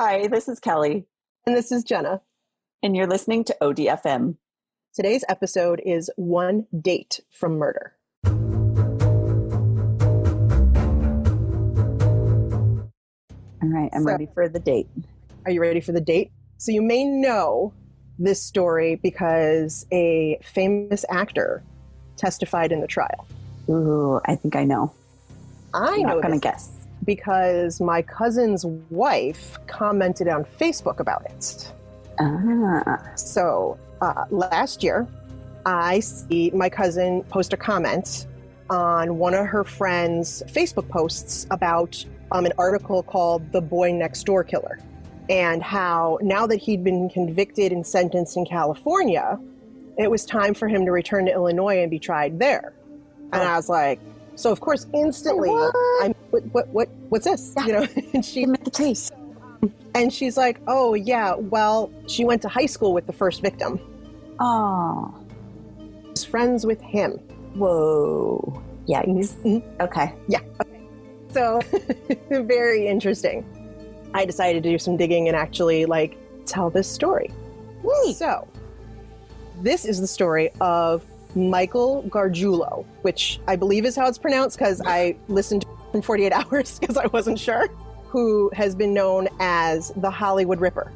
Hi, this is Kelly. And this is Jenna. And you're listening to ODFM. Today's episode is One Date from Murder. All right, I'm ready for the date. Are you ready for the date? So you may know this story because a famous actor testified in the trial. Ooh, I think I know. I'm not going to guess. Because my cousin's wife commented on Facebook about it. So last year, I see my cousin post a comment on one of her friend's Facebook posts about an article called The Boy Next Door Killer, and how now that he'd been convicted and sentenced in California, it was time for him to return to Illinois and be tried there. And I was like, so of course, instantly, what's this? Yeah. You know, and she Give me the case. And she's like, oh yeah, well, she went to high school with the first victim. Oh, Was friends with him. whoa. Yeah. Mm-hmm. Okay. Yeah. Okay. So very interesting. I decided to do some digging and actually tell this story. Wait. So this is the story of Michael Gargiulo, which I believe is how it's pronounced because I listened to it from 48 Hours because I wasn't sure, who has been known as the Hollywood Ripper.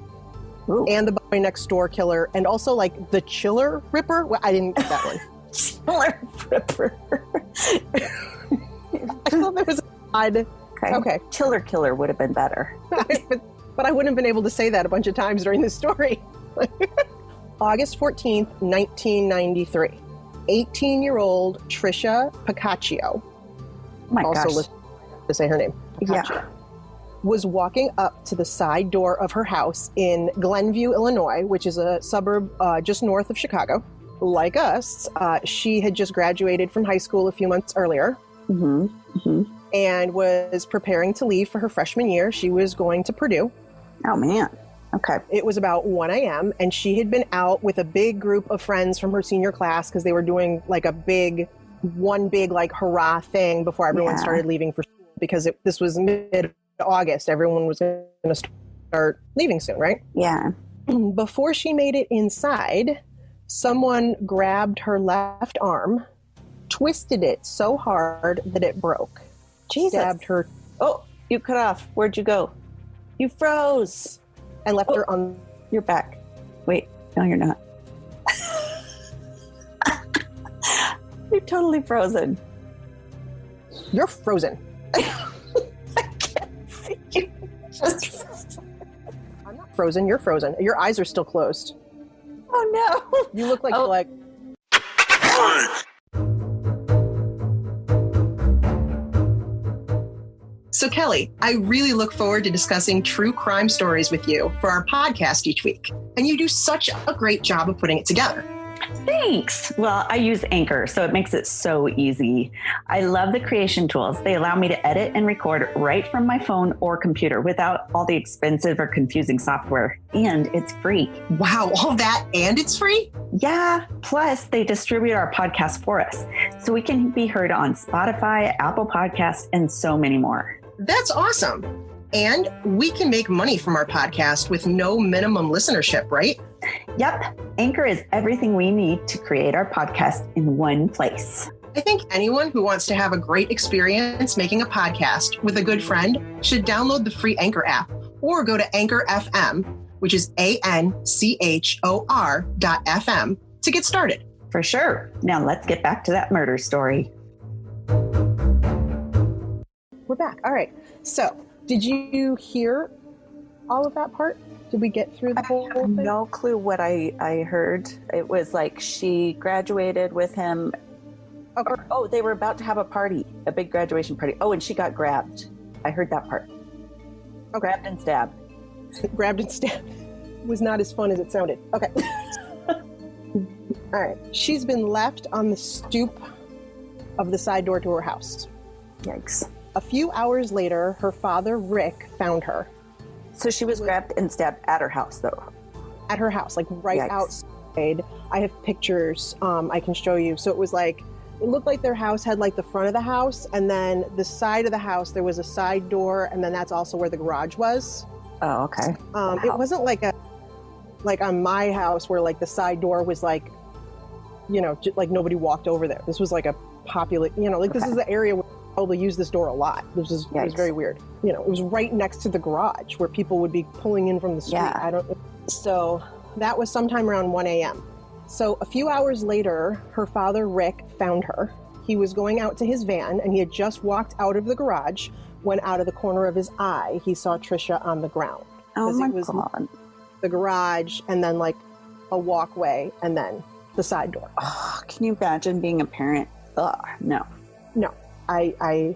Ooh. And the Boy Next Door Killer, and also the Chiller Ripper. Well, I didn't get that one. Chiller Ripper. I thought that was odd. Okay. Chiller Killer would have been better. But I wouldn't have been able to say that a bunch of times during this story. August 14th, 1993. 18-year-old Trisha Pacaccio, My also gosh. listed to say her name, Pacaccio, was walking up to the side door of her house in Glenview, Illinois, which is a suburb just north of Chicago. Like us, she had just graduated from high school a few months earlier. Mm-hmm. Mm-hmm. And was preparing to leave for her freshman year. She was going to Purdue. Oh, man. Okay. It was about 1 a.m. and she had been out with a big group of friends from her senior class because they were doing one big hurrah thing before everyone started leaving for school, because this was mid-August. Everyone was going to start leaving soon, right? Yeah. Before she made it inside, someone grabbed her left arm, twisted it so hard that it broke. Jesus. Stabbed her. Oh, you cut off. Where'd you go? You froze. And left her on. You're back. Wait, no, you're not. You're totally frozen. You're frozen. I can't see you. I'm not frozen. You're frozen. Your eyes are still closed. Oh no. You look like So Kelly, I really look forward to discussing true crime stories with you for our podcast each week. And you do such a great job of putting it together. Thanks. Well, I use Anchor, so it makes it so easy. I love the creation tools. They allow me to edit and record right from my phone or computer without all the expensive or confusing software. And it's free. Wow, all that and it's free? Yeah. Plus, they distribute our podcast for us, so we can be heard on Spotify, Apple Podcasts, and so many more. That's awesome. And we can make money from our podcast with no minimum listenership, right? Yep. Anchor is everything we need to create our podcast in one place. I think anyone who wants to have a great experience making a podcast with a good friend should download the free Anchor app or go to Anchor FM, which is ANCHOR.FM, to get started. For sure. Now let's get back to that murder story. We're back. All right. So, did you hear all of that part? Did we get through the whole thing? No clue what I heard. It was like she graduated with him. Okay. They were about to have a party, a big graduation party. Oh, and she got grabbed. I heard that part. Okay. Grabbed and stabbed. Grabbed and stabbed. Was not as fun as it sounded. Okay. All right. She's been left on the stoop of the side door to her house. Yikes. A few hours later, her father, Rick, found her. So she was grabbed and stabbed at her house, though? At her house, right Yikes. outside. I have pictures I can show you. So it was it looked like their house had the front of the house, and then the side of the house, there was a side door, and then that's also where the garage was. Oh, okay. Wow. It wasn't like on my house where like the side door was like, like nobody walked over there. This was like a this is the area where we probably use this door a lot. It was very weird. It was right next to the garage where people would be pulling in from the street. Yeah. So that was sometime around 1 a.m. So a few hours later, her father, Rick, found her. He was going out to his van and he had just walked out of the garage when out of the corner of his eye, he saw Trisha on the ground. Oh my God. The garage and then like a walkway and then the side door. Oh, can you imagine being a parent? Ugh, no. No, I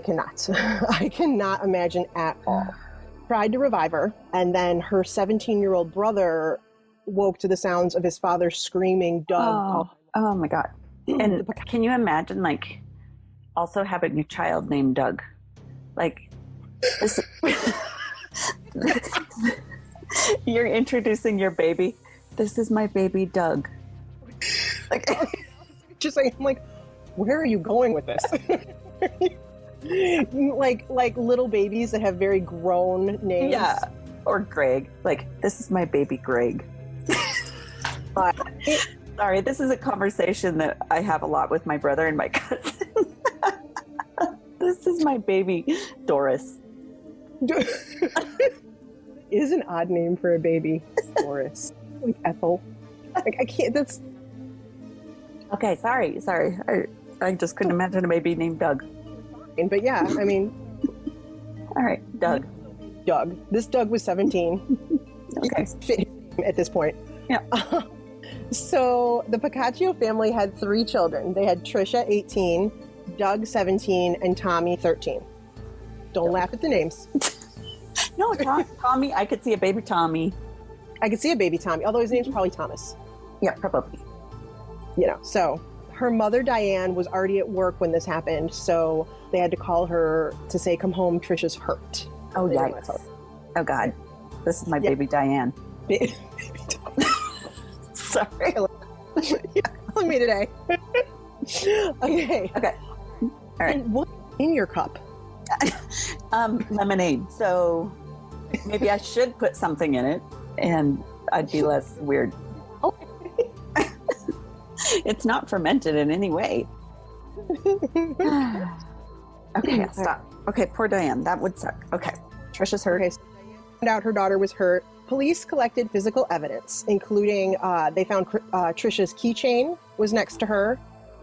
cannot. I cannot imagine at all. Tried to revive her, and then her 17-year-old brother woke to the sounds of his father screaming, Doug. Oh my God. And can you imagine like also having a child named Doug? Like this, you're introducing your baby. This is my baby Doug. Like, just like, I'm like, where are you going with this? like little babies that have very grown names. Yeah. Or Greg. Like, this is my baby Greg. Sorry, this is a conversation that I have a lot with my brother and my cousin. This is my baby Doris. Is an odd name for a baby. Doris. Like Ethel. Like, I can't, that's... Okay, sorry. I just couldn't imagine a baby named Doug. But yeah, I mean... All right, Doug. This Doug was 17. Okay. Fit him at this point. Yeah. So the Picaccio family had 3 children. They had Trisha, 18, Doug, 17, and Tommy, 13. Don't laugh at the names. No, Tommy. I could see a baby Tommy. I could see a baby Tommy, although his name's probably Thomas. Yeah, probably. So her mother, Diane, was already at work when this happened, so they had to call her to say, come home, Trisha's hurt. Oh, yikes. Oh, God. This is my baby Diane. Baby Sorry. You're calling me today. Okay. All right. And what's in your cup? Lemonade. So maybe I should put something in it and I'd be less weird. Okay. It's not fermented in any way. Okay, I'll stop. Okay, poor Diane. That would suck. Okay. Trisha's hurt. Okay. So found out her daughter was hurt. Police collected physical evidence, including they found Trisha's keychain was next to her,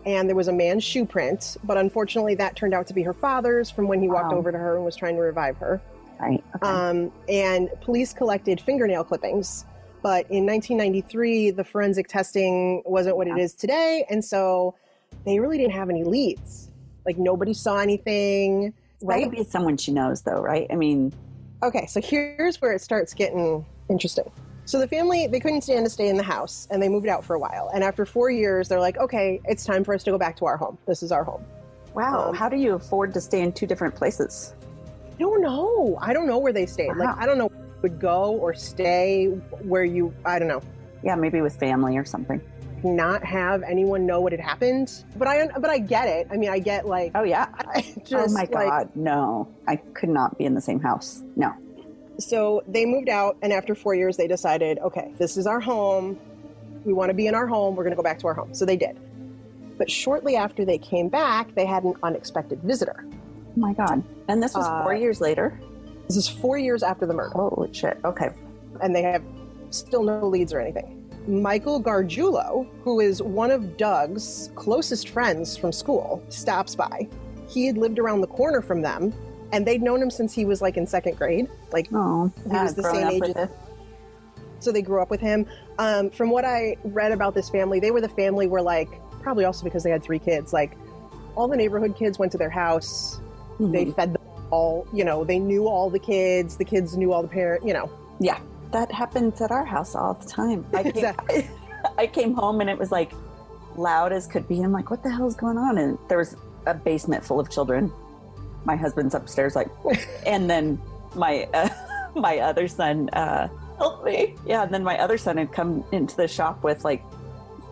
and there was a man's shoe print. But unfortunately, that turned out to be her father's from when he walked over to her and was trying to revive her. Right. Okay. And police collected fingernail clippings. But in 1993, the forensic testing wasn't what it is today. And so they really didn't have any leads. Like, nobody saw anything. Right? Be someone she knows, though, right? I mean... Okay, so here's where it starts getting interesting. So the family, they couldn't stand to stay in the house, and they moved out for a while. And after 4 years, they're like, okay, it's time for us to go back to our home. This is our home. Wow. How do you afford to stay in 2 different places? I don't know. I don't know where they stayed. Wow. Like, I don't know where you would go or stay where you, I don't know. Yeah, maybe with family or something. Not have anyone know what had happened. But I get it. I mean, I get like... Oh, yeah. Just, oh, my God. No. I could not be in the same house. No. So they moved out, and after 4 years, they decided, okay, this is our home. We want to be in our home. We're going to go back to our home. So they did. But shortly after they came back, they had an unexpected visitor. Oh, my God. And this was 4 years later? This is 4 years after the murder. Holy shit. Okay. And they have still no leads or anything. Michael Gargiulo, who is one of Doug's closest friends from school, stops by. He had lived around the corner from them, and they'd known him since he was like in 2nd grade. Like, he was the same age. So they grew up with him. From what I read about this family, they were the family where, like, probably also because they had 3 kids, like, all the neighborhood kids went to their house. Mm-hmm. They fed them all, they knew all the kids knew all the parents, Yeah. That happens at our house all the time. I came home and it was like loud as could be. I'm like, what the hell is going on? And there was a basement full of children. My husband's upstairs, like, and then my other son helped me. Yeah, and then my other son had come into the shop with like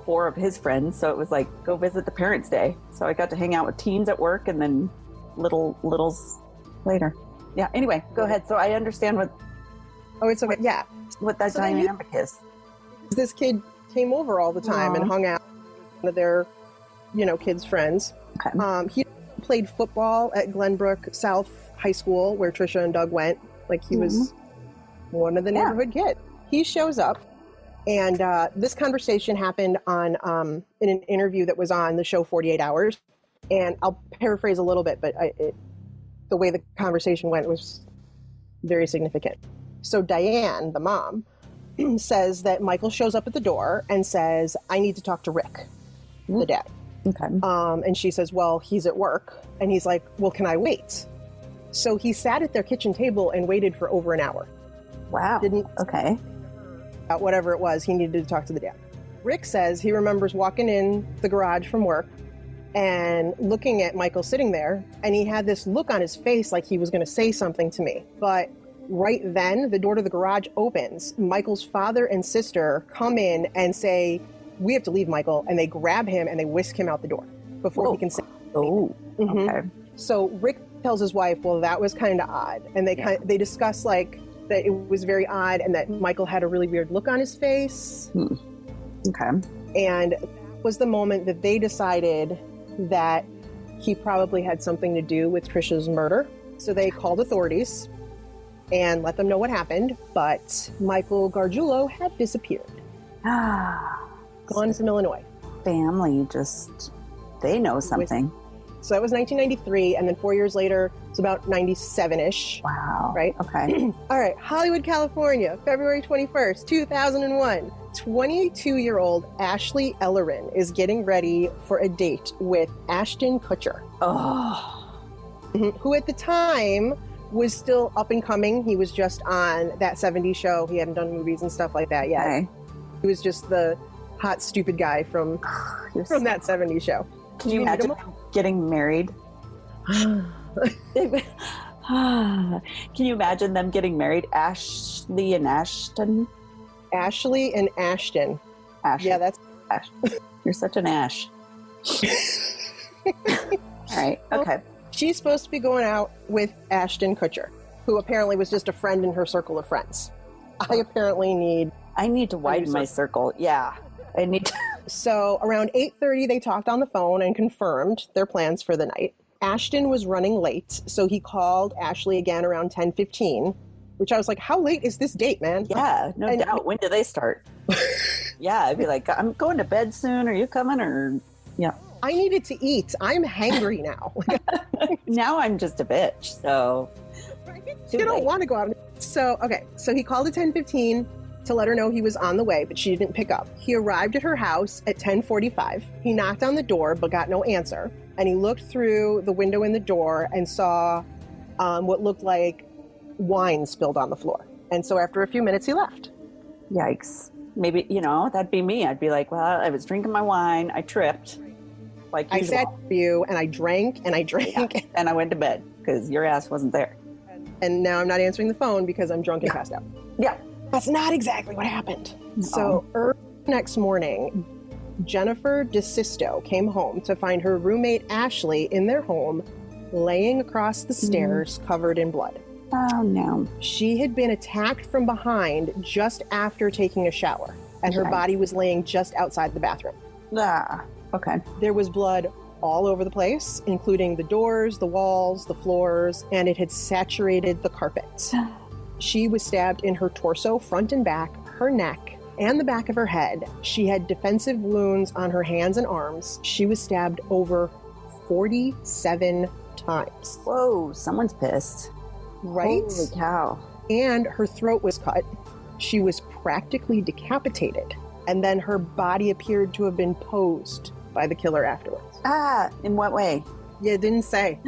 4 of his friends. So it was like, go visit the Parents' Day. So I got to hang out with teens at work and then littles later. Yeah. Anyway, go ahead. So I understand what Oh, it's okay. Yeah. What that So then dynamic is. This kid came over all the time and hung out with their, kids' friends. Okay. He played football at Glenbrook South High School, where Trisha and Doug went. Like, he was one of the neighborhood kids. He shows up, and this conversation happened on in an interview that was on the show 48 Hours. And I'll paraphrase a little bit, but the way the conversation went was very significant. So Diane, the mom, says that Michael shows up at the door and says, "I need to talk to Rick," the dad. Okay. And she says, "Well, he's at work." And he's like, "Well, can I wait?" So he sat at their kitchen table and waited for over an hour. Wow. Okay. Whatever it was, he needed to talk to the dad. Rick says he remembers walking in the garage from work and looking at Michael sitting there, and he had this look on his face like he was going to say something to me. But right then, the door to the garage opens. Michael's father and sister come in and say, "We have to leave, Michael." And they grab him and they whisk him out the door before he can say anything. Okay. So Rick tells his wife, well, that was kind of odd. And they discuss like that it was very odd and that Michael had a really weird look on his face. Okay. And that was the moment that they decided that he probably had something to do with Trisha's murder. So they called authorities and let them know what happened. But Michael Gargiulo had disappeared. Gone from Illinois. Family they know something. So that was 1993, and then 4 years later, it's about 97-ish. Wow. Right? Okay. All right. Hollywood, California, February 21st, 2001. 22-year-old Ashley Ellerin is getting ready for a date with Ashton Kutcher. Who at the time was still up and coming. He was just on that 70s show. He hadn't done movies and stuff like that yet. Okay. He was just the hot, stupid guy from that 70s show. Can you imagine getting married? Can you imagine them getting married? Ashley and Ashton? Ashley and Ashton. Ash. Yeah, that's Ash. You're such an Ash. All right. Okay. She's supposed to be going out with Ashton Kutcher, who apparently was just a friend in her circle of friends. I need to widen my circle. Yeah. I need to. So around 8:30, they talked on the phone and confirmed their plans for the night. Ashton was running late, so he called Ashley again around 10:15, which I was like, how late is this date, man? Yeah, no doubt. When do they start? Yeah, I'd be like, I'm going to bed soon. Are you coming? Or, yeah. I needed to eat. I'm hangry now. Now I'm just a bitch, so. You don't want to go out. So he called at 10:15 to let her know he was on the way, but she didn't pick up. He arrived at her house at 10:45. He knocked on the door, but got no answer. And he looked through the window in the door and saw what looked like wine spilled on the floor. And so after a few minutes, he left. Yikes. Maybe, that'd be me. I'd be like, well, I was drinking my wine. I tripped. Like usual. I sat for you and I drank and I drank. Yeah. And I went to bed because your ass wasn't there. And now I'm not answering the phone because I'm drunk and passed out. Yeah. That's not exactly what happened. So early next morning, Jennifer DeSisto came home to find her roommate Ashley in their home, laying across the stairs covered in blood. Oh, no. She had been attacked from behind just after taking a shower, and her body was laying just outside the bathroom. Okay. There was blood all over the place, including the doors, the walls, the floors, and it had saturated the carpet. She was stabbed in her torso, front and back, her neck, and the back of her head. She had defensive wounds on her hands and arms. She was stabbed over 47 times. Whoa, someone's pissed. Right? Holy cow. And her throat was cut. She was practically decapitated. And then her body appeared to have been posed by the killer afterwards. In what way? Yeah, it didn't say.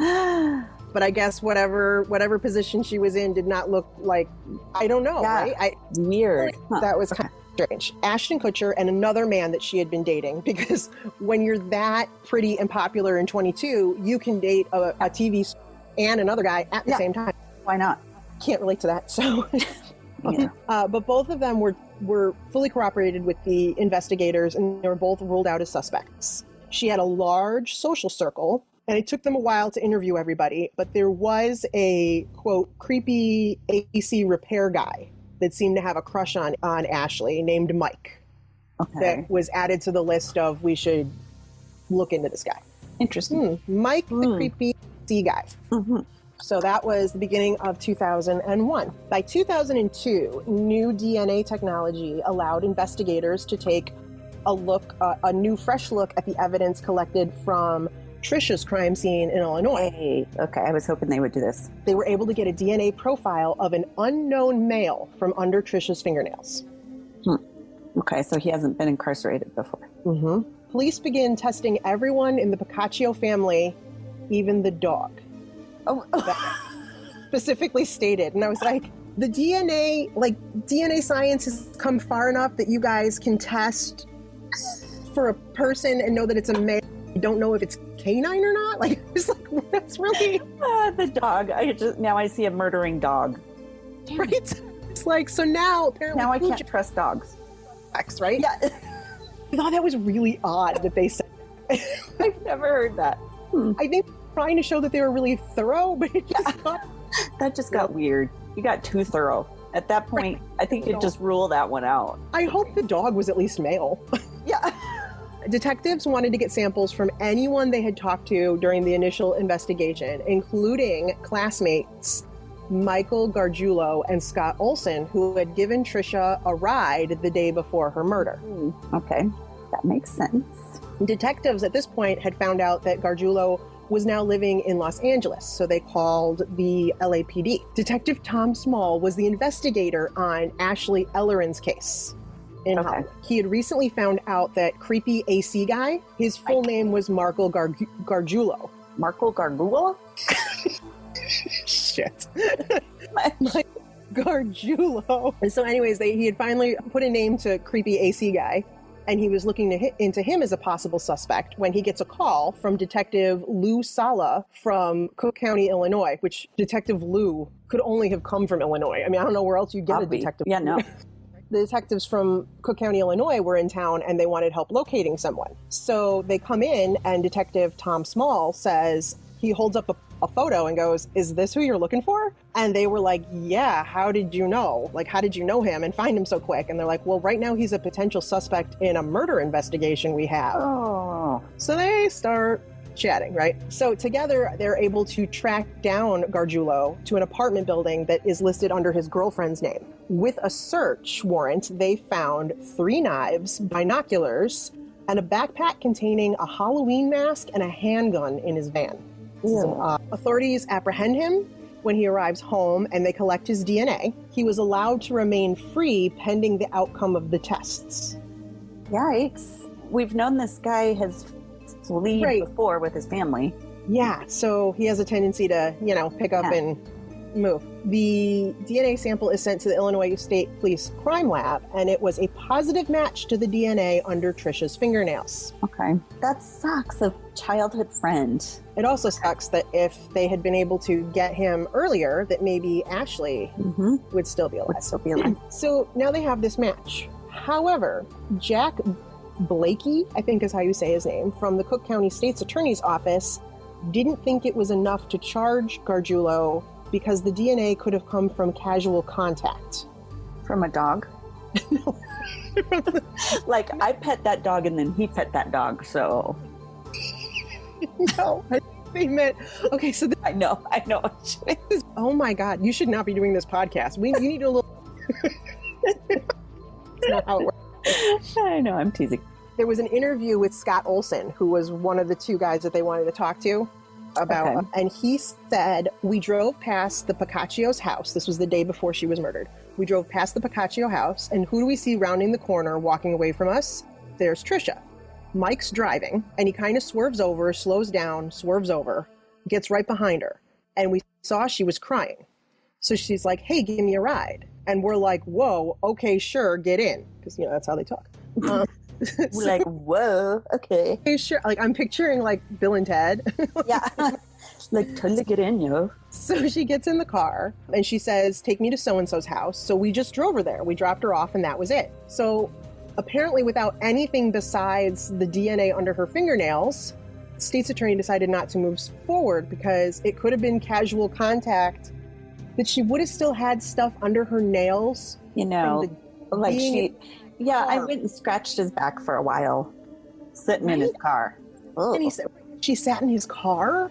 But I guess whatever position she was in did not look like, I don't know, right? Weird. That was kind of strange. Ashton Kutcher and another man that she had been dating, because when you're that pretty and popular in 22, you can date a TV star and another guy at the same time. Why not? Can't relate to that. So, but both of them were fully corroborated with the investigators, and they were both ruled out as suspects. She had a large social circle, and it took them a while to interview everybody, but there was a, quote, creepy AC repair guy that seemed to have a crush on Ashley named Mike. Okay. That was added to the list of we should look into this guy. Interesting. Mike, the creepy sea guy. Mm-hmm. So that was the beginning of 2001. By 2002, new DNA technology allowed investigators to take a new fresh look at the evidence collected from Trisha's crime scene in Illinois. Hey, okay, I was hoping they would do this. They were able to get a DNA profile of an unknown male from under Trisha's fingernails. Okay, so he hasn't been incarcerated before. Mm-hmm. Police began testing everyone in the Piccaccio family, even the dog. Oh, Specifically stated. And I was like, the DNA science has come far enough that you guys can test for a person and know that it's a male. You don't know if it's canine or not. Like, it's like, that's really the dog. Now I see a murdering dog. right. It's like, so now apparently Now I can't trust dogs. right? Yeah, I thought that was really odd that they said. I've never heard that. I think trying to show that they were really thorough, but it just got That just got weird. You got too thorough. At that point, I think you'd just rule that one out. I hope the dog was at least male. Yeah. Detectives wanted to get samples from anyone they had talked to during the initial investigation, including classmates Michael Gargiulo and Scott Olson, who had given Trisha a ride the day before her murder. Okay, that makes sense. Detectives at this point had found out that Gargiulo was now living in Los Angeles, so they called the LAPD. Detective Tom Small was the investigator on Ashley Ellerin's case in Hollywood. He had recently found out that creepy AC guy, his full name was Michael Gargiulo. Marco Gargiulo? Shit. Gargiulo. And so anyways, he had finally put a name to creepy AC guy, and he was looking into him as a possible suspect when he gets a call from Detective Lou Sala from Cook County, Illinois, which Detective Lou could only have come from Illinois. I mean, I don't know where else you'd get a detective. Yeah, no. The detectives from Cook County, Illinois were in town and they wanted help locating someone. So they come in and Detective Tom Small says, he holds up a photo and goes, "Is this who you're looking for?" And they were like, "Yeah, how did you know? Like, how did you know him and find him so quick?" And they're like, "Well, right now he's a potential suspect in a murder investigation we have." Oh. So they start chatting, right? So together they're able to track down Gargiulo to an apartment building that is listed under his girlfriend's name. With a search warrant, they found 3 knives, binoculars, and a backpack containing a Halloween mask and a handgun in his van. Authorities apprehend him when he arrives home and they collect his DNA. He was allowed to remain free pending the outcome of the tests. Yikes. We've known this guy has fled before with his family. Yeah, so he has a tendency to, pick up and move. The DNA sample is sent to the Illinois State Police Crime Lab, and it was a positive match to the DNA under Trisha's fingernails. Okay. That sucks, a childhood friend. It also sucks that if they had been able to get him earlier, that maybe Ashley would still be alive. So now they have this match. However, Jack Blakey, I think is how you say his name, from the Cook County State's Attorney's Office, didn't think it was enough to charge Gargiulo because the DNA could have come from casual contact. From a dog? Like, I pet that dog and then he pet that dog, so... No, they meant... Okay, so... I know. Oh my God, you should not be doing this podcast. You need a little... It's not how it works. I know, I'm teasing. There was an interview with Scott Olson, who was one of the 2 guys that they wanted to talk to about, and he said, "We drove past the Piccaccio's house." This was the day before she was murdered. "We drove past the Piccaccio house, and who do we see rounding the corner, walking away from us? There's Trisha. Mike's driving, and he kind of swerves over, slows down, swerves over, gets right behind her, and we saw she was crying. So she's like, 'Hey, give me a ride.' And we're like, 'Whoa, okay, sure, get in,' because that's how they talk." We're like, whoa, okay. Sure. Like, I'm picturing like Bill and Ted. Yeah. Like, totally get in, yo. So she gets in the car and she says, "Take me to so-and-so's house." So we just drove her there. We dropped her off and that was it. So apparently without anything besides the DNA under her fingernails, the state's attorney decided not to move forward because it could have been casual contact, that she would have still had stuff under her nails You know, like being I car. went and scratched his back for a while, sitting in Right? his car. And he Oh, said she sat in his car.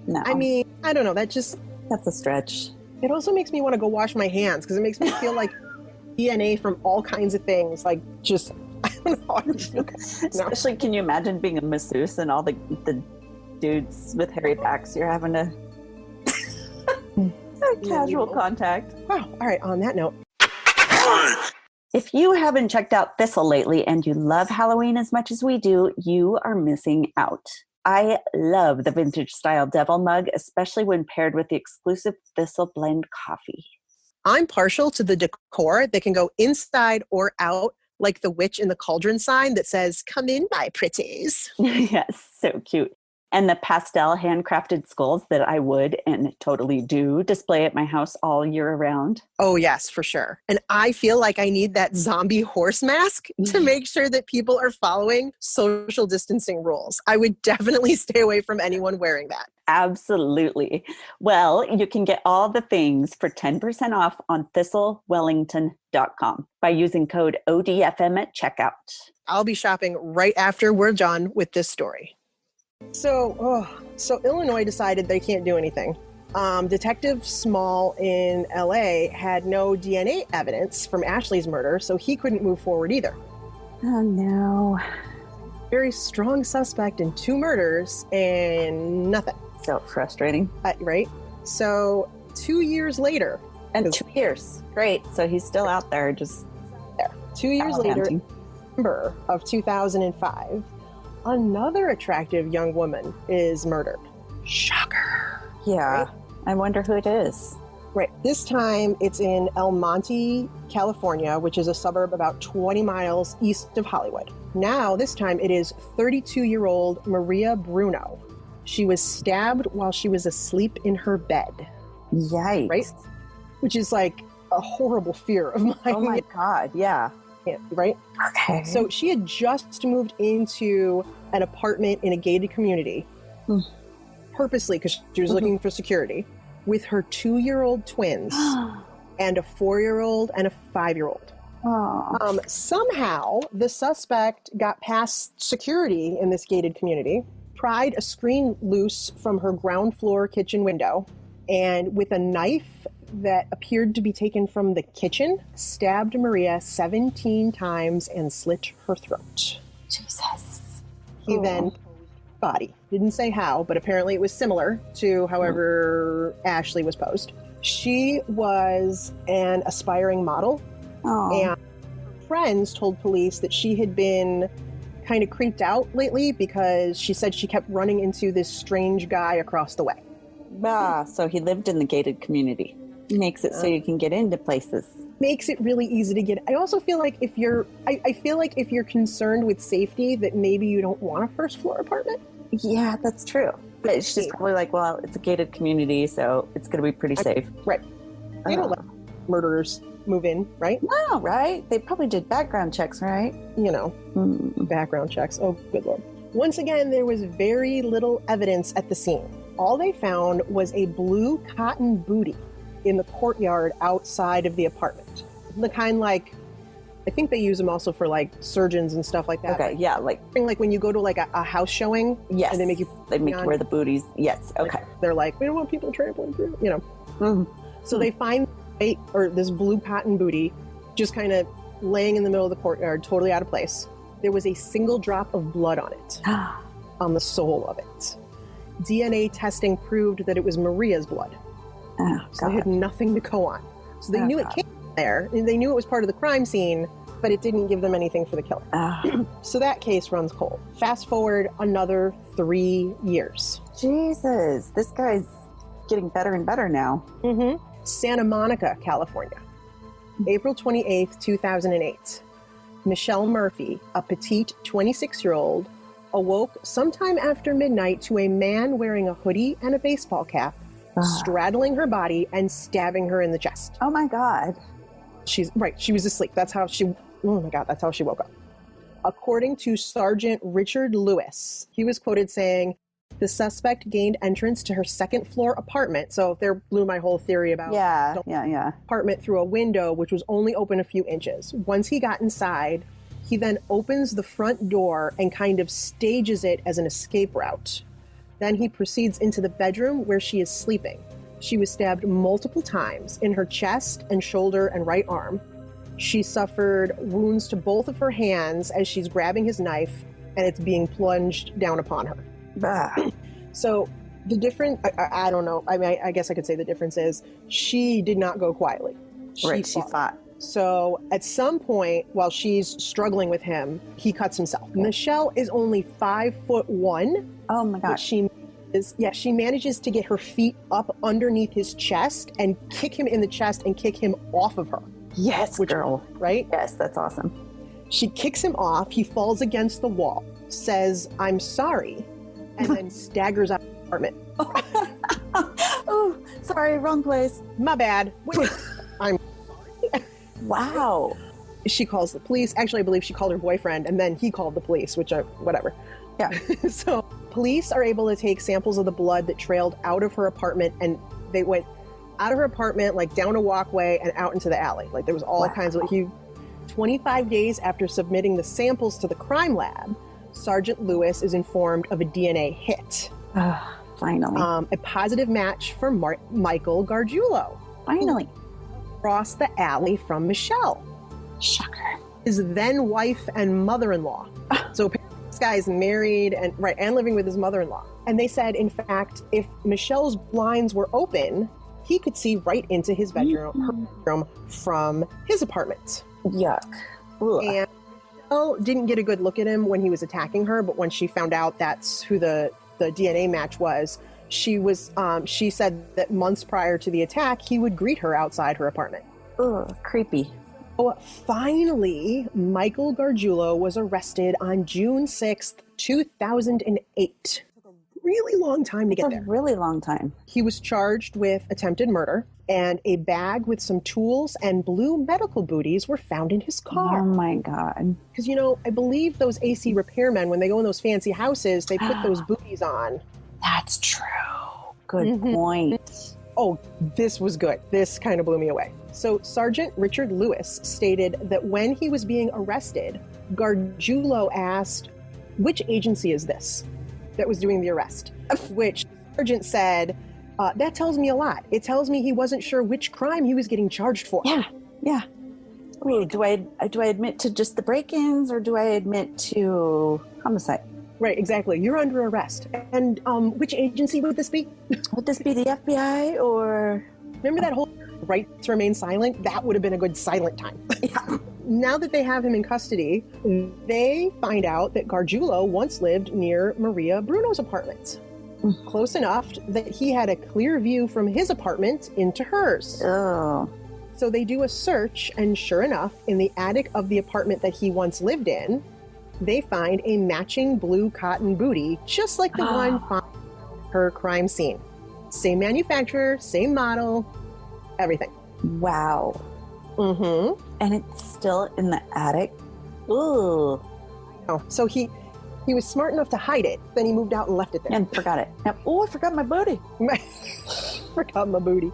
no, I mean, I don't know. That just, that's a stretch. it also makes me want to go wash my hands because it makes me feel like DNA from all kinds of things. Like, just, I don't know. Okay. No. Especially, can you imagine being a masseuse and all the dudes with hairy backs you're having to casual contact? Wow. All right. On that note. If you haven't checked out Thistle lately and you love Halloween as much as we do, you are missing out. I love the vintage style devil mug, especially when paired with the exclusive Thistle blend coffee. I'm partial to the decor that can go inside or out, like the witch in the cauldron sign that says, "Come in, my pretties." Yes, so cute. And the pastel handcrafted skulls that I would and totally do display at my house all year around. Oh, yes, for sure. And I feel like I need that zombie horse mask to make sure that people are following social distancing rules. I would definitely stay away from anyone wearing that. Absolutely. Well, you can get all the things for 10% off on thistlewellington.com by using code ODFM at checkout. I'll be shopping right after we're done with this story. So Illinois decided they can't do anything. Detective Small in LA had no DNA evidence from Ashley's murder, so he couldn't move forward either. Oh, no. Very strong suspect in 2 murders and nothing. So frustrating. Right? So 2 years later. And 2 years. Great. So he's still out there just there. 2 years later, November of 2005, another attractive young woman is murdered. Shocker. Yeah. Right? I wonder who it is. Right. This time it's in El Monte, California, which is a suburb about 20 miles east of Hollywood. Now, this time it is 32-year-old Maria Bruno. She was stabbed while she was asleep in her bed. Yikes. Right? Which is like a horrible fear of mine. Oh my God. Yeah. Yeah, right? Okay. So she had just moved into an apartment in a gated community, purposely because she was looking for security, with her 2-year-old twins and a 4-year-old and a 5-year-old. Somehow, the suspect got past security in this gated community, pried a screen loose from her ground floor kitchen window, and with a knife that appeared to be taken from the kitchen, stabbed Maria 17 times and slit her throat. Jesus. He then body. Didn't say how, but apparently it was similar to however Ashley was posed. She was an aspiring model, and friends told police that she had been kind of creeped out lately because she said she kept running into this strange guy across the way. So he lived in the gated community. Makes it so you can get into places. Makes it really easy to get. I also feel like if you're, I feel like if you're concerned with safety, that maybe you don't want a first floor apartment. Yeah, that's true. But she's probably like, well, it's a gated community, so it's going to be pretty safe. Right. They don't let murderers move in, right? No, right? They probably did background checks, right? You know, background checks. Oh, good Lord. Once again, there was very little evidence at the scene. All they found was a blue cotton bootie in the courtyard outside of the apartment. The kind like, I think they use them also for like surgeons and stuff like that. Okay, yeah, like when you go to like a house showing, yes, and they make you wear the booties. Yes, okay. Like, they're like, we don't want people trampling through, you know. So they find this blue cotton bootie just kind of laying in the middle of the courtyard, totally out of place. There was a single drop of blood on it, on the sole of it. DNA testing proved that it was Maria's blood. So they had nothing to go on. So they knew it came there, and they knew it was part of the crime scene, but it didn't give them anything for the killer. So that case runs cold. Fast forward another 3 years. Jesus, this guy's getting better and better now. Santa Monica, California. April 28th, 2008. Michelle Murphy, a petite 26-year-old, awoke sometime after midnight to a man wearing a hoodie and a baseball cap, straddling her body and stabbing her in the chest. Oh my God. She was asleep. That's how she woke up. According to Sergeant Richard Lewis, he was quoted saying, The suspect gained entrance to her second floor apartment. So there blew my whole theory about apartment through a window, which was only open a few inches. Once he got inside, he then opens the front door and kind of stages it as an escape route. Then he proceeds into the bedroom where she is sleeping. She was stabbed multiple times in her chest and shoulder and right arm. She suffered wounds to both of her hands as she's grabbing his knife and it's being plunged down upon her. So the difference, I don't know. I mean, I guess I could say the difference is she did not go quietly. She fought. So at some point, while she's struggling with him, he cuts himself. Michelle is only 5'1". Oh my gosh. She manages to get her feet up underneath his chest and kick him in the chest and kick him off of her. Yes, girl. Right? Yes, that's awesome. She kicks him off. He falls against the wall, says, "I'm sorry," and then staggers out of the apartment. Oh, sorry, wrong place. My bad. Wait, I'm sorry. Wow. She calls the police. Actually, I believe she called her boyfriend, and then he called the police, whatever. Yeah. So police are able to take samples of the blood that trailed out of her apartment, and they went out of her apartment, like down a walkway and out into the alley. Like there was all kinds of... 25 days after submitting the samples to the crime lab, Sergeant Lewis is informed of a DNA hit. Finally. A positive match for Michael Gargiulo. Finally. Across the alley from Michelle. Shocker. His then wife and mother-in-law. So this guy is married and living with his mother-in-law. And they said, in fact, if Michelle's blinds were open, he could see right into his bedroom, her bedroom from his apartment. Yuck. Ugh. And Michelle didn't get a good look at him when he was attacking her, but when she found out that's who the DNA match was, she said that months prior to the attack, he would greet her outside her apartment. Ugh, creepy. Oh, finally, Michael Gargiulo was arrested on June 6th, 2008. It took a really long time to get there. A really long time. He was charged with attempted murder, and a bag with some tools and blue medical booties were found in his car. Oh my God. Because, I believe those AC repairmen, when they go in those fancy houses, they put those booties on. That's true. Good point. Oh, this was good. This kind of blew me away. So Sergeant Richard Lewis stated that when he was being arrested, Gargiulo asked, "Which agency is this that was doing the arrest?" Which the sergeant said, "That tells me a lot. It tells me he wasn't sure which crime he was getting charged for." Yeah. Wait, do I admit to just the break-ins or do I admit to homicide? Right, exactly. You're under arrest. And which agency would this be? Would this be the FBI or... Remember that whole right to remain silent? That would have been a good silent time. Yeah. Now that they have him in custody, they find out that Gargiulo once lived near Maria Bruno's apartment. Close enough that he had a clear view from his apartment into hers. Oh. So they do a search, and sure enough, in the attic of the apartment that he once lived in, they find a matching blue cotton bootie, just like the one found at her crime scene. Same manufacturer, same model, everything. Wow. Mm-hmm. And it's still in the attic? Ooh. Oh, so he was smart enough to hide it, then he moved out and left it there. And forgot it. Oh, I forgot my booty. Forgot my booty.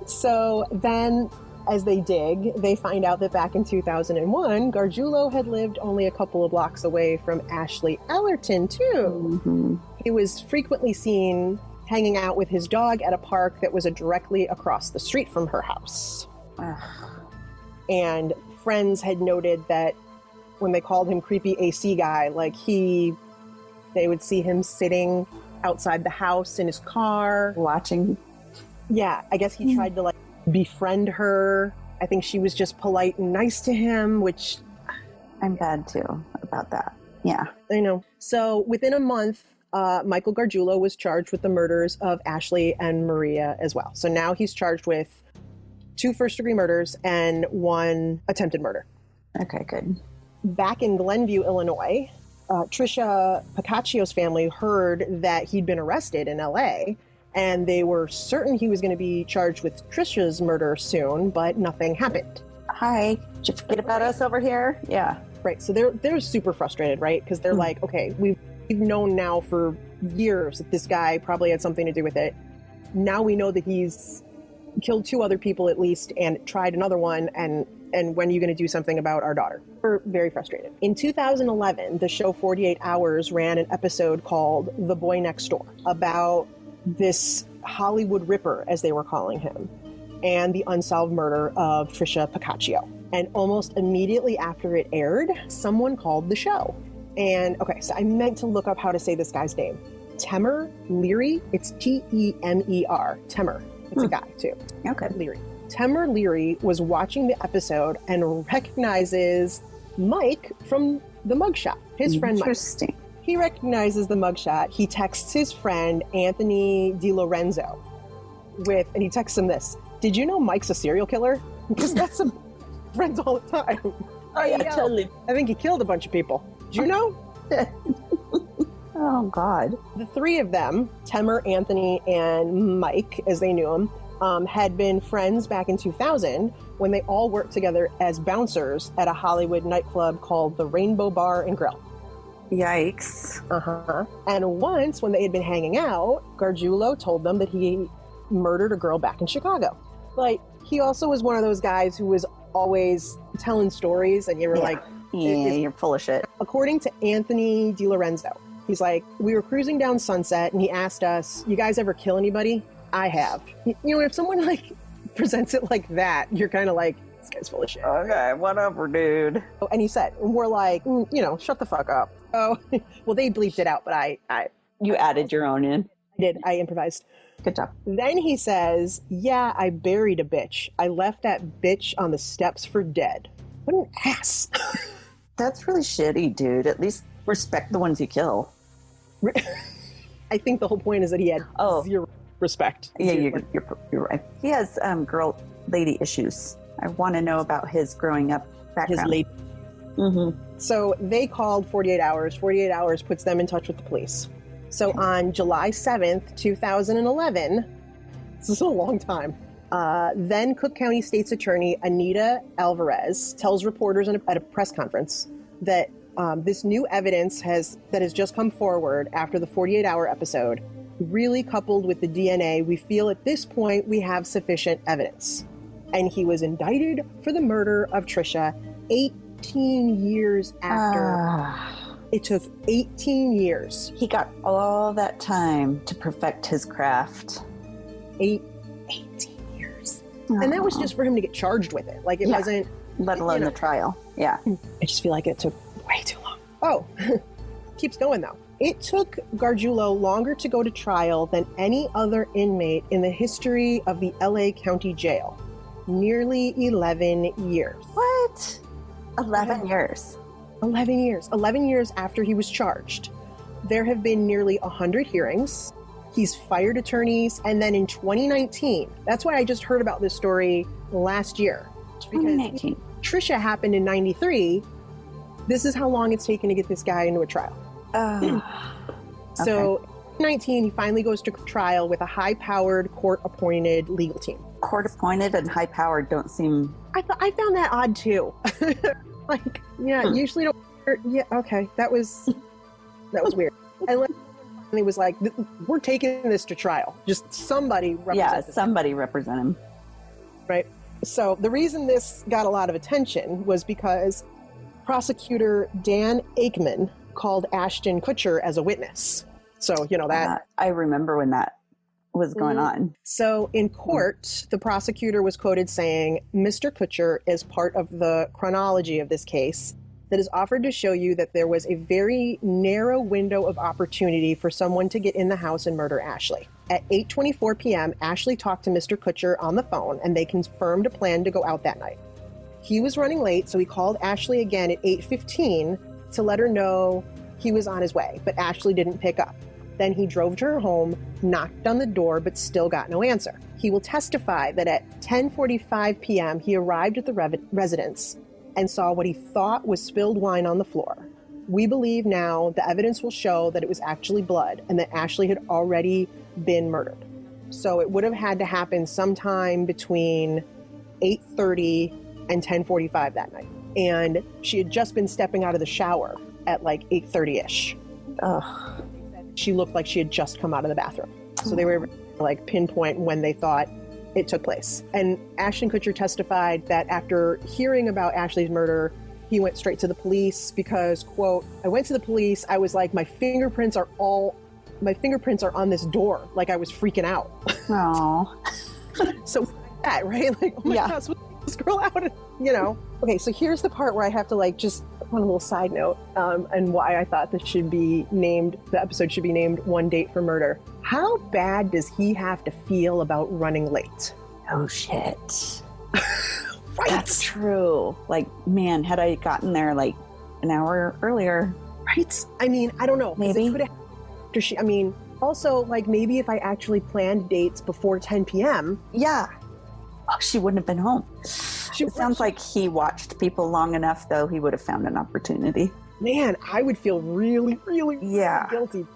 So then, as they dig, they find out that back in 2001, Gargiulo had lived only a couple of blocks away from Ashley Ellerton, too. Mm-hmm. He was frequently seen hanging out with his dog at a park that was directly across the street from her house. And friends had noted that when they called him creepy AC guy, they would see him sitting outside the house in his car. Watching. Yeah, I guess he tried to befriend her. I think she was just polite and nice to him, which... I'm bad too about that. Yeah. I know. So within a month, Michael Gargiulo was charged with the murders of Ashley and Maria as well. So now he's charged with 2 first-degree murders and 1 attempted murder. Okay, good. Back in Glenview, Illinois, Trisha Pacacio's family heard that he'd been arrested in LA, and they were certain he was going to be charged with Trisha's murder soon, but nothing happened. Hi, did you forget about us over here? Yeah. Right, so they're super frustrated, right? Because they're like, okay, we've we've known now for years that this guy probably had something to do with it. Now we know that he's killed 2 other people at least and tried another one, and when are you going to do something about our daughter? We're very frustrated. In 2011, the show 48 Hours ran an episode called The Boy Next Door about this Hollywood Ripper, as they were calling him, and the unsolved murder of Trisha Pacaccio. And almost immediately after it aired, someone called the show. And okay, so I meant to look up how to say this guy's name. Temer Leary. It's Temer. Temer. It's a guy too. Okay. Leary. Temer Leary was watching the episode and recognizes Mike from the mugshot. His friend Mike. Interesting. He recognizes the mugshot. He texts his friend Anthony DiLorenzo and he texts him this: "Did you know Mike's a serial killer?" Because that's some friends all the time. Oh yeah, totally. I think he killed a bunch of people. Did you know? Oh God. The 3 of them, Temer, Anthony, and Mike, as they knew him, had been friends back in 2000 when they all worked together as bouncers at a Hollywood nightclub called the Rainbow Bar and Grill. Yikes. And once, when they had been hanging out, Gargiulo told them that he murdered a girl back in Chicago. Like, he also was one of those guys who was always telling stories, and you were like, yeah, you're full of shit. According to Anthony DiLorenzo, he's like, "We were cruising down Sunset, and he asked us, 'You guys ever kill anybody?' I have." You know, if someone like presents it like that, you're kind of like, "This guy's full of shit." Okay, whatever, dude. And he said, and we're like, shut the fuck up. Oh, well, they bleeped it out, but You added your own in. I did. I improvised. Good job. Then he says, "Yeah, I buried a bitch. I left that bitch on the steps for dead." What an ass. That's really shitty, dude. At least respect the ones you kill. I think the whole point is that he had zero respect. Yeah, you're right. He has lady issues. I want to know about his growing up background. His lady. So they called 48 Hours. 48 Hours puts them in touch with the police. So on July 7th, 2011, this is a long time, then Cook County State's Attorney Anita Alvarez tells reporters at a press conference that this new evidence that has just come forward after the 48-hour episode, really coupled with the DNA, we feel at this point we have sufficient evidence. And he was indicted for the murder of Trisha 18 years after. It took 18 years. He got all that time to perfect his craft. 18 years. And that was just for him to get charged with it. Like, it wasn't... Let alone the trial. Yeah. I just feel like it took way too long. Oh, keeps going though. It took Gargiulo longer to go to trial than any other inmate in the history of the LA County Jail. Nearly 11 years. What? 11 years. 11 years. 11 years after he was charged. There have been nearly 100 hearings. He's fired attorneys. And then in 2019, that's why I just heard about this story last year. 2019. Trisha happened in 93. This is how long it's taken to get this guy into a trial. So, in 19, he finally goes to trial with a high-powered, court-appointed legal team. Court-appointed and high-powered don't seem... I found that odd, too. Like, usually don't... Yeah, okay, that was weird. And he was like, "We're taking this to trial. Just somebody represent this." Somebody represent him. Right? So the reason this got a lot of attention was because prosecutor Dan Aikman called Ashton Kutcher as a witness. So, that... I remember when that was going on. So in court, the prosecutor was quoted saying, "Mr. Kutcher is part of the chronology of this case that is offered to show you that there was a very narrow window of opportunity for someone to get in the house and murder Ashley. At 8:24 p.m., Ashley talked to Mr. Kutcher on the phone, and they confirmed a plan to go out that night. He was running late, so he called Ashley again at 8:15 to let her know he was on his way, but Ashley didn't pick up. Then he drove to her home, knocked on the door, but still got no answer. He will testify that at 10:45 p.m., he arrived at the residence and saw what he thought was spilled wine on the floor. We believe now the evidence will show that it was actually blood and that Ashley had already been murdered. So it would have had to happen sometime between 8:30 and 10:45 that night. And she had just been stepping out of the shower at like 8:30-ish. Ugh. She looked like she had just come out of the bathroom. So they were able to, like, pinpoint when they thought it took place. And Ashton Kutcher testified that after hearing about Ashley's murder, he went straight to the police because, quote, I went to the police. I was like, my fingerprints are on this door. Like, I was freaking out. Oh. So that, right? Like, oh my gosh, this girl out, you know? Okay, so here's the part where I have to, like, just one little side note, and why I thought the episode should be named One Date for Murder. How bad does he have to feel about running late? Oh, shit. Right. That's true. Like, man, had I gotten there like an hour earlier. Right? I mean, I don't know. Maybe. Also, like, maybe if I actually planned dates before 10 p.m. Yeah. Oh, she wouldn't have been home. It sounds like he watched people long enough, though, he would have found an opportunity. Man, I would feel really, really, really guilty.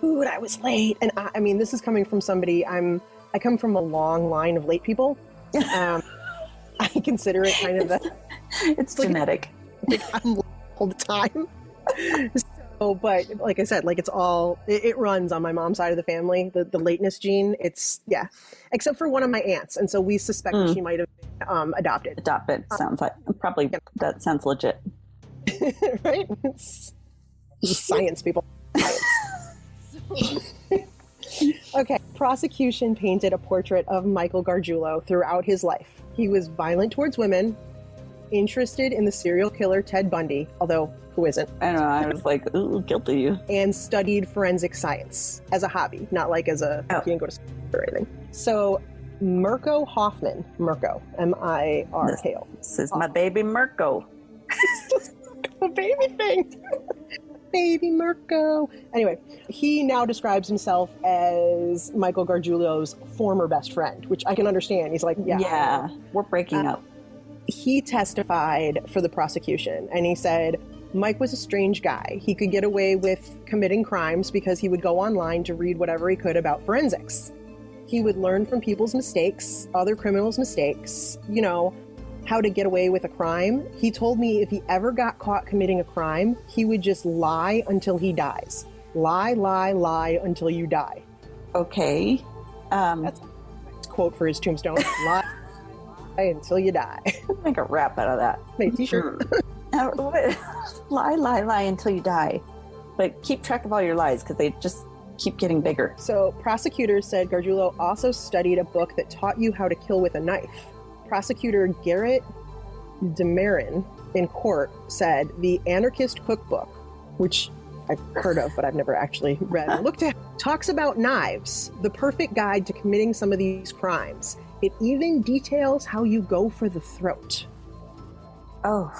Dude, I was late. And I mean, this is coming from somebody, I come from a long line of late people. I consider it kind of it's genetic. Like I'm late all the time. So, but like I said, like it runs on my mom's side of the family, the lateness gene. Except for one of my aunts. And so we suspect that she might have been adopted. Adopted sounds like, probably, that sounds legit. Right? It's science, people. Science. Okay, prosecution painted a portrait of Michael Gargiulo throughout his life. He was violent towards women, interested in the serial killer Ted Bundy, although who isn't? I know, I was like, ooh, guilty you. And studied forensic science as a hobby, not like as a, he didn't go to school or anything. So Mirko Hoffman, M-I-R-K-O. This is my baby Mirko. It's just a baby thing. Baby Mirko. Anyway, he now describes himself as Michael Gargiulo's former best friend, which I can understand. He's like, yeah, we're breaking up. He testified for the prosecution, and he said, Mike was a strange guy. He could get away with committing crimes because he would go online to read whatever he could about forensics. He would learn from people's mistakes, other criminals' mistakes, how to get away with a crime. He told me if he ever got caught committing a crime, he would just lie until he dies. Lie, lie, lie until you die. Okay. That's a quote for his tombstone. Lie until you die. Make a rap out of that. Make a t-shirt. Lie, lie, lie until you die. But keep track of all your lies because they just keep getting bigger. So prosecutors said Gargiulo also studied a book that taught you how to kill with a knife. Prosecutor Garrett Demarin in court said the Anarchist Cookbook, which I've heard of but I've never actually read or looked at, talks about knives, the perfect guide to committing some of these crimes. It even details how you go for the throat. Oh,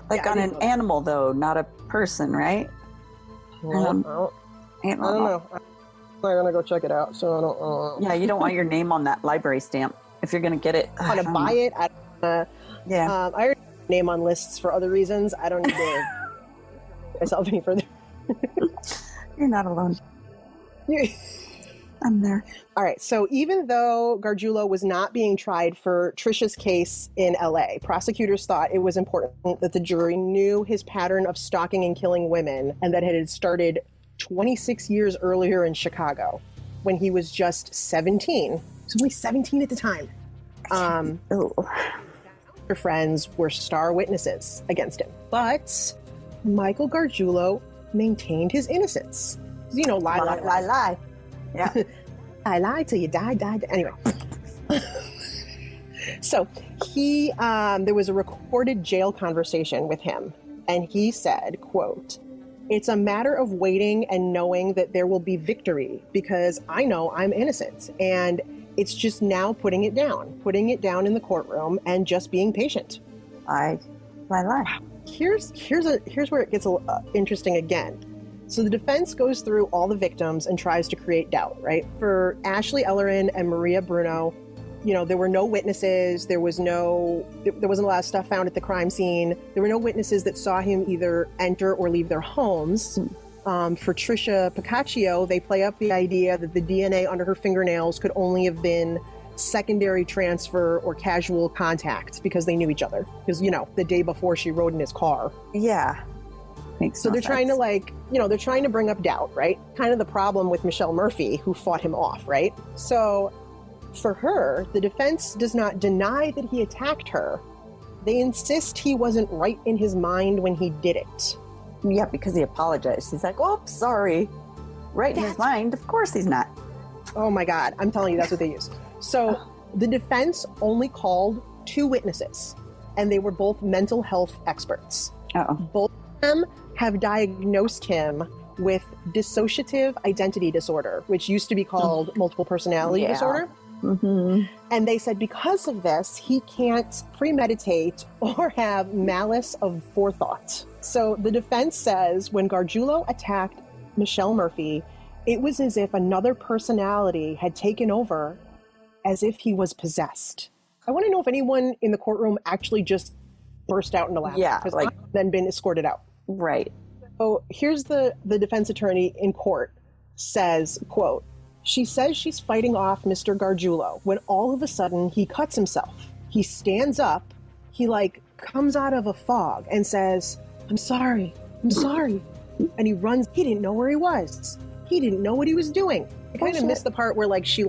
like on an animal though, not a person, right? I don't know. I'm not gonna go check it out, so I don't know. Yeah, you don't want your name on that library stamp if you're gonna get it. I want to buy it. I already have a name on lists for other reasons. I don't need to myself any further. You're not alone. I'm there. All right. So even though Gargiulo was not being tried for Trisha's case in LA, prosecutors thought it was important that the jury knew his pattern of stalking and killing women and that it had started 26 years earlier in Chicago when he was just 17. He was only 17 at the time. Her friends were star witnesses against him. But Michael Gargiulo maintained his innocence. Lie. Yeah. I lied till you died. Anyway. So there was a recorded jail conversation with him, and he said, quote, "It's a matter of waiting and knowing that there will be victory because I know I'm innocent. And it's just now putting it down in the courtroom and just being patient." I lie. Here's where it gets interesting again. So the defense goes through all the victims and tries to create doubt, right? For Ashley Ellerin and Maria Bruno, there were no witnesses. There wasn't a lot of stuff found at the crime scene. There were no witnesses that saw him either enter or leave their homes. For Trisha Pacaccio, they play up the idea that the DNA under her fingernails could only have been secondary transfer or casual contact because they knew each other. Because, the day before she rode in his car. Yeah. So they're trying to they're trying to bring up doubt, right? Kind of the problem with Michelle Murphy, who fought him off, right? So for her, the defense does not deny that he attacked her. They insist he wasn't right in his mind when he did it. Yeah, because he apologized. He's like, oh, sorry. Right in his mind? Of course he's not. Oh my God. I'm telling you, that's what they used. So the defense only called 2 witnesses, and they were both mental health experts. Uh-oh. Both of them have diagnosed him with dissociative identity disorder, which used to be called multiple personality disorder. Mm-hmm. And they said because of this, he can't premeditate or have malice of forethought. So the defense says when Gargiulo attacked Michelle Murphy, it was as if another personality had taken over, as if he was possessed. I want to know if anyone in the courtroom actually just burst out into laughter. Yeah, because I've then been escorted out. Right. So here's the defense attorney in court says, quote, "She says she's fighting off Mr. Gargiulo when all of a sudden he cuts himself. He stands up, he comes out of a fog and says, I'm sorry. And he runs. He didn't know where he was. He didn't know what he was doing." I kind of missed the part where she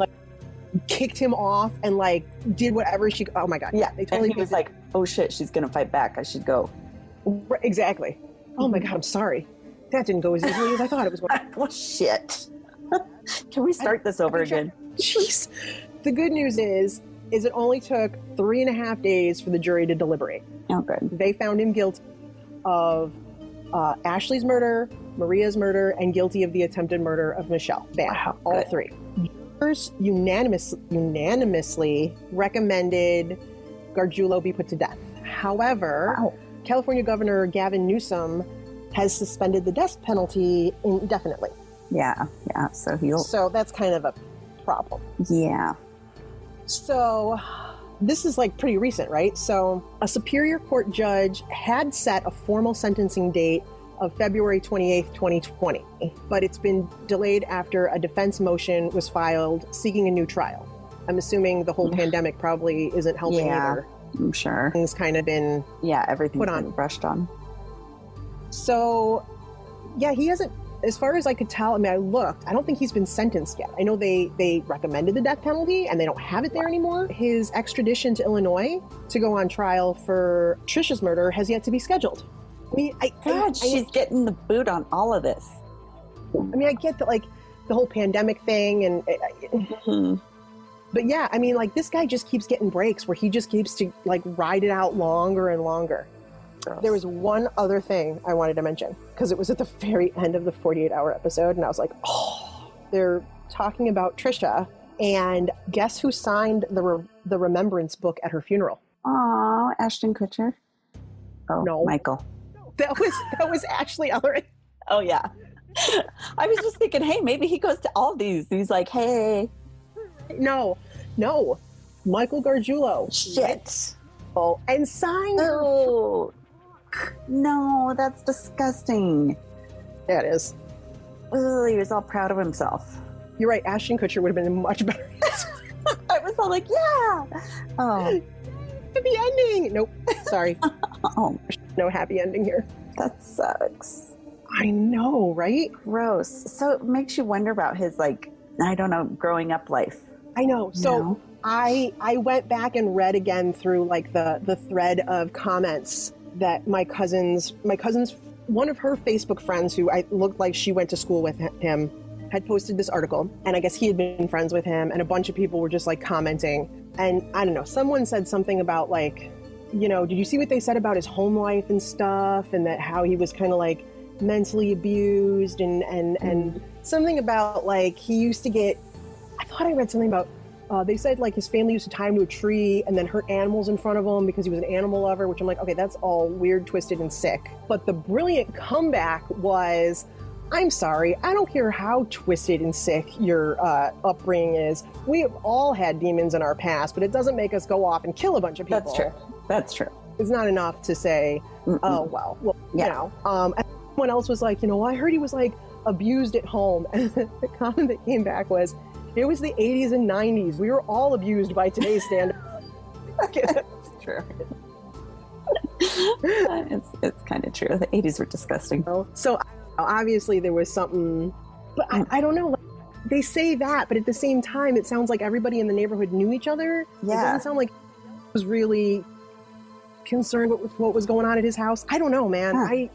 kicked him off and did whatever she, oh my God. Yeah. They totally and he was like, oh shit, she's going to fight back. I should go. Exactly. Oh my God, I'm sorry. That didn't go as easily as I thought it was going. Well, shit. Can we start this over again? Jeez. The good news is it only took 3.5 days for the jury to deliberate. Oh, good. They found him guilty of Ashley's murder, Maria's murder, and guilty of the attempted murder of Michelle. Bam. Wow, all good. 3. Jurors unanimously recommended Gargiulo be put to death. However, California Governor Gavin Newsom has suspended the death penalty indefinitely. Yeah. So that's kind of a problem. Yeah. So this is pretty recent, right? So a Superior Court judge had set a formal sentencing date of February 28th, 2020, but it's been delayed after a defense motion was filed seeking a new trial. I'm assuming the whole pandemic probably isn't helping either. I'm sure. Things kind of been everything's put on. been brushed on. So, yeah, he hasn't, as far as I could tell, I looked, I don't think he's been sentenced yet. I know they recommended the death penalty and they don't have it there anymore. His extradition to Illinois to go on trial for Trisha's murder has yet to be scheduled. She's getting the boot on all of this. I get that, the whole pandemic thing and... But yeah, this guy just keeps getting breaks where he just keeps to ride it out longer and longer. Gross. There was one other thing I wanted to mention because it was at the very end of the 48-hour episode, and I was like, oh, they're talking about Trisha, and guess who signed the remembrance book at her funeral? Oh, Ashton Kutcher. Oh, no, Michael. That was Ashley Ellery. Oh yeah. I was just thinking, hey, maybe he goes to all these. He's like, hey. No, Michael Gargiulo. Shit. Oh, and signed. Oh, no, that's disgusting. Yeah, it is. Oh, he was all proud of himself. You're right. Ashton Kutcher would have been much better. I was all like, yeah. Oh, happy ending. Nope. Sorry. Oh, no happy ending here. That sucks. I know, right? Gross. So it makes you wonder about his growing up life. I know. So I went back and read again through the thread of comments that my cousin's one of her Facebook friends who I looked like she went to school with him had posted this article, and I guess he had been friends with him, and a bunch of people were just commenting, and I don't know, someone said something about did you see what they said about his home life and stuff, and that how he was kind of mentally abused and something about he used to get, I thought I read something about they said his family used to tie him to a tree and then hurt animals in front of him because he was an animal lover, which I'm like, okay, that's all weird, twisted, and sick. But the brilliant comeback was, I'm sorry, I don't care how twisted and sick your upbringing is. We have all had demons in our past, but it doesn't make us go off and kill a bunch of people. That's true. It's not enough to say, oh, well, yeah. And someone else was like, I heard he was abused at home. And the comment that came back was, it was the 80s and 90s. We were all abused by today's standards. That's true. It's kind of true. The 80s were disgusting. So obviously there was something, but I don't know. Like, they say that, but at the same time, it sounds like everybody in the neighborhood knew each other. Yeah. It doesn't sound like he was really concerned with what was going on at his house. I don't know, man. Huh.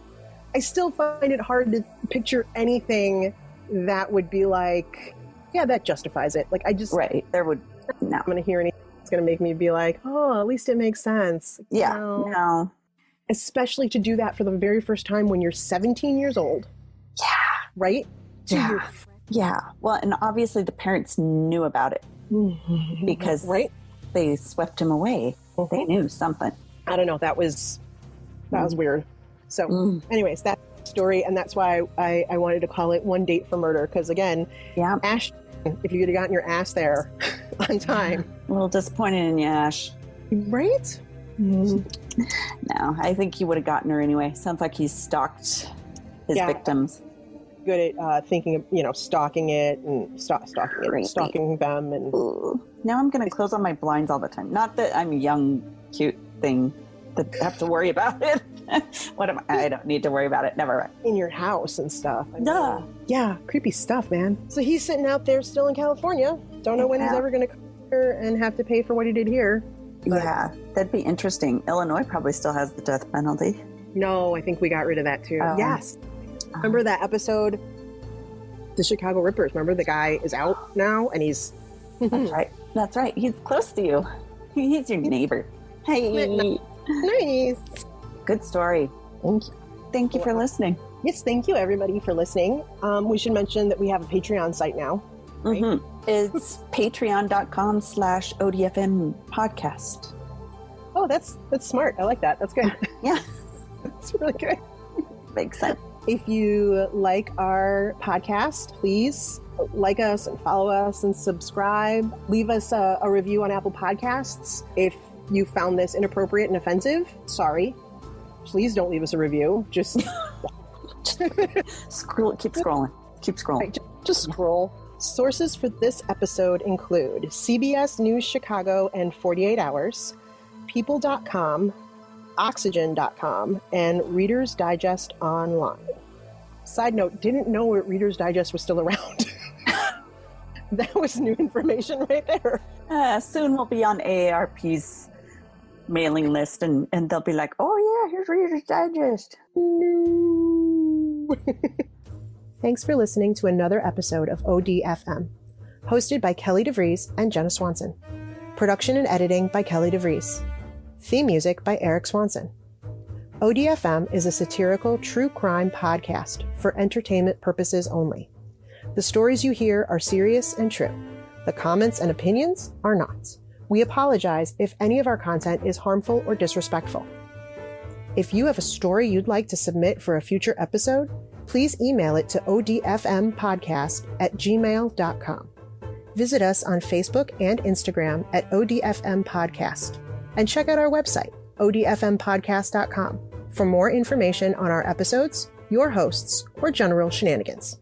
I still find it hard to picture anything that would be like, yeah, that justifies it. Like, I just... Right. There would... No. I'm going to hear anything that's going to make me be like, oh, at least it makes sense. Yeah. No. Especially to do that for the very first time when you're 17 years old. Yeah. Right? Yeah. Yeah. Well, and obviously the parents knew about it because they swept him away. They knew something. I don't know. That was weird. So anyways, that story. And that's why I wanted to call it One Date for Murder. Because again, Ash, if you could have gotten your ass there on time. A little disappointed in you, Ash. Right? No, I think he would have gotten her anyway. Sounds like he's stalked his victims. Good at thinking of, stalking it and stalking them. And now I'm going to close on my blinds all the time. Not that I'm a young, cute thing that have to worry about it. I don't need to worry about it. Never mind. In your house and stuff. Yeah, creepy stuff, man. So he's sitting out there still in California. Don't know when he's ever going to come here and have to pay for what he did here. But yeah, that'd be interesting. Illinois probably still has the death penalty. No, I think we got rid of that too. Yes. Remember that episode, The Chicago Rippers? Remember the guy is out now and he's... That's right. That's right. He's close to you. He's your neighbor. Hey. Nice. Good story. Thank you. Thank you for listening. Yes, thank you everybody for listening. We should mention that we have a Patreon site now. Right? It's patreon.com/ODFM podcast. Oh, that's smart. I like that. That's good. Yeah. That's really good. Makes sense. If you like our podcast, please like us and follow us and subscribe. Leave us a review on Apple Podcasts. If you found this inappropriate and offensive, sorry. Please don't leave us a review. Just scroll. Keep scrolling. Keep scrolling. Right, just scroll. Sources for this episode include CBS News Chicago and 48 Hours, People.com, Oxygen.com, and Reader's Digest Online. Side note, didn't know Reader's Digest was still around. That was new information right there. Soon we'll be on AARP's mailing list and they'll be like, oh yeah, here's Reader's Digest. No. Thanks for listening to another episode of ODFM, hosted by Kelly DeVries and Jenna Swanson. Production and editing by Kelly DeVries. Theme music by Eric Swanson. ODFM is a satirical true crime podcast for entertainment purposes only. The stories you hear are serious and true. The comments and opinions are not. We apologize if any of our content is harmful or disrespectful. If you have a story you'd like to submit for a future episode, please email it to odfmpodcast@gmail.com. Visit us on Facebook and Instagram at ODFM Podcast. And check out our website, odfmpodcast.com, for more information on our episodes, your hosts, or general shenanigans.